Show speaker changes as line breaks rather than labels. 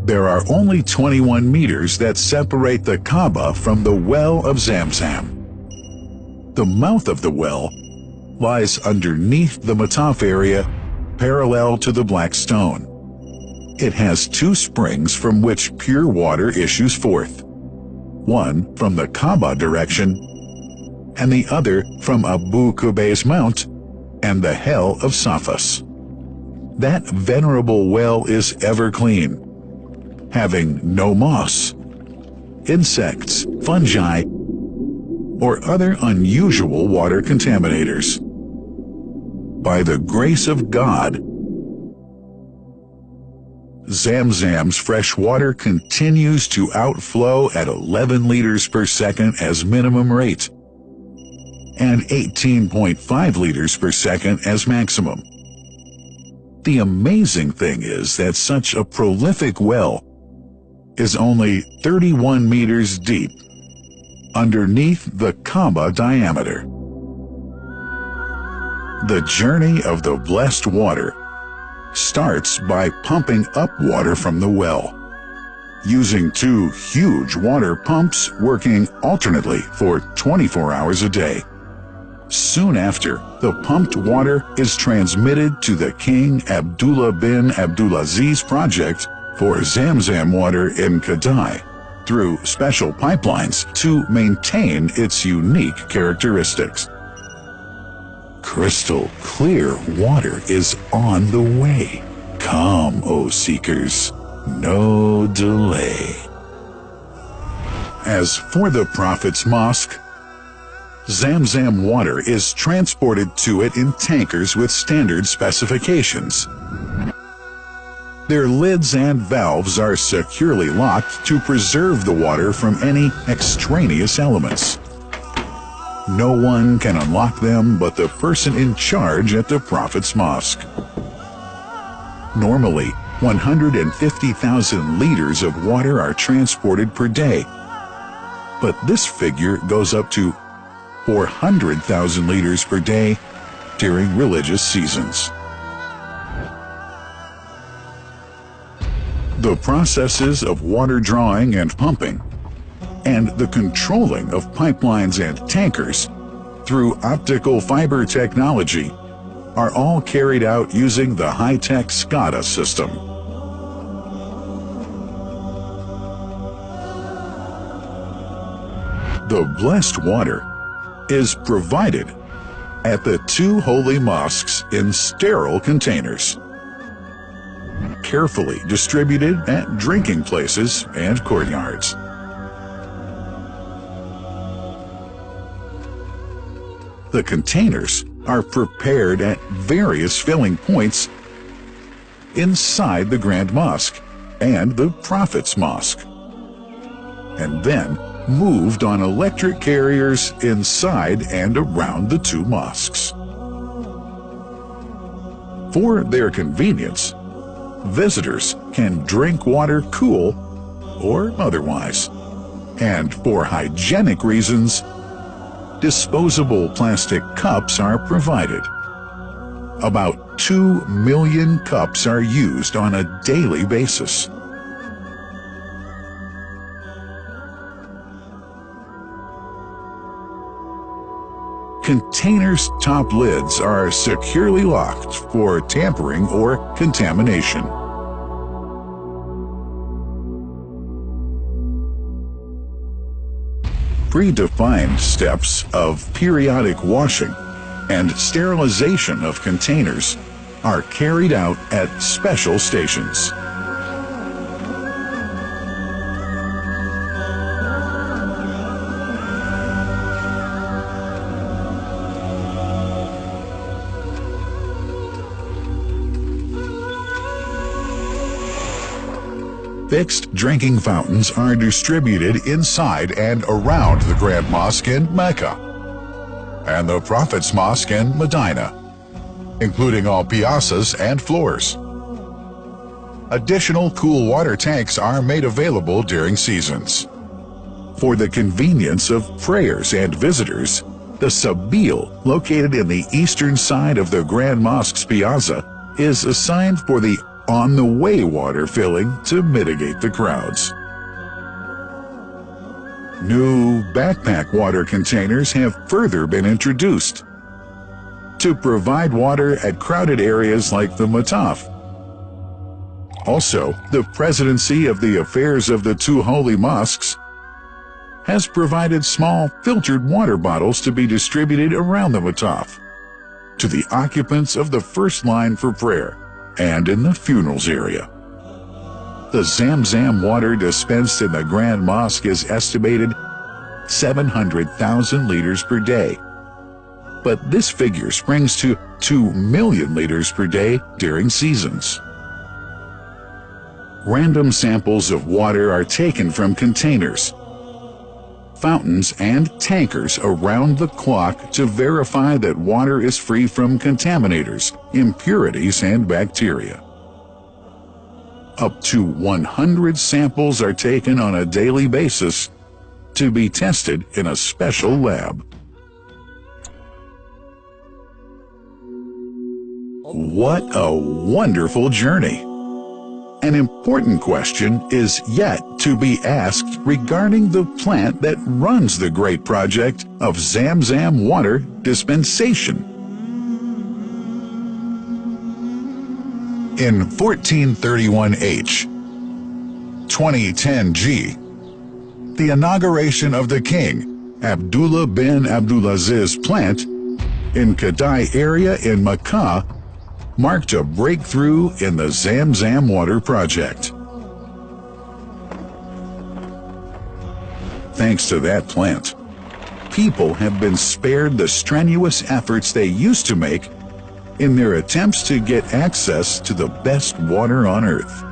There are only 21 meters that separate the Kaaba from the well of Zam-zam. The mouth of the well lies underneath the Mataf area, parallel to the black stone. It has two springs from which pure water issues forth, one from the Kaaba direction and the other from Abu Qubay's mount and the hell of Safas. That venerable well is ever clean, having no moss, insects, fungi, or other unusual water contaminators. By the grace of God, Zam-zam's fresh water continues to outflow at 11 liters per second as minimum rate and 18.5 liters per second as maximum. The amazing thing is that such a prolific well is only 31 meters deep underneath the Kaaba diameter. The journey of the blessed water starts by pumping up water from the well, using two huge water pumps working alternately for 24 hours a day. Soon after, the pumped water is transmitted to the King Abdullah bin Abdulaziz project for Zam-zam water in Kadai through special pipelines to maintain its unique characteristics. Crystal clear water is on the way. Come, O seekers, no delay. As for the Prophet's Mosque, Zam-zam water is transported to it in tankers with standard specifications. Their lids and valves are securely locked to preserve the water from any extraneous elements. No one can unlock them but the person in charge at the Prophet's Mosque. Normally, 150,000 liters of water are transported per day, but this figure goes up to 400,000 liters per day during religious seasons. The processes of water drawing and pumping, and the controlling of pipelines and tankers through optical fiber technology are all carried out using the high-tech SCADA system. The blessed water is provided at the two holy mosques in sterile containers, carefully distributed at drinking places and courtyards. The containers are prepared at various filling points inside the Grand Mosque and the Prophet's Mosque, and then moved on electric carriers inside and around the two mosques. For their convenience, visitors can drink water cool or otherwise, and for hygienic reasons, disposable plastic cups are provided. About 2 million cups are used on a daily basis. Containers' top lids are securely locked for tampering or contamination. Predefined steps of periodic washing and sterilization of containers are carried out at special stations. Fixed drinking fountains are distributed inside and around the Grand Mosque in Mecca and the Prophet's Mosque in Medina, including all piazzas and floors. Additional cool water tanks are made available during seasons. For the convenience of prayers and visitors, the Sabil, located in the eastern side of the Grand Mosque's piazza, is assigned for the on-the-way water filling to mitigate the crowds. New backpack water containers have further been introduced to provide water at crowded areas like the Mataf. Also, the Presidency of the Affairs of the Two Holy Mosques has provided small filtered water bottles to be distributed around the Mataf to the occupants of the first line for prayer and in the funerals area. The Zam-zam water dispensed in the Grand Mosque is estimated 700,000 liters per day, but this figure springs to 2 million liters per day during seasons. Random samples of water are taken from containers, fountains, and tankers around the clock to verify that water is free from contaminators, impurities, and bacteria. Up to 100 samples are taken on a daily basis to be tested in a special lab. What a wonderful journey! An important question is yet to be asked regarding the plant that runs the great project of Zam-zam water dispensation. In 1431H, 2010G, the inauguration of the King Abdullah bin Abdulaziz plant in Kadai area in Makkah marked a breakthrough in the Zam-zam water project. Thanks to that plant, people have been spared the strenuous efforts they used to make in their attempts to get access to the best water on earth.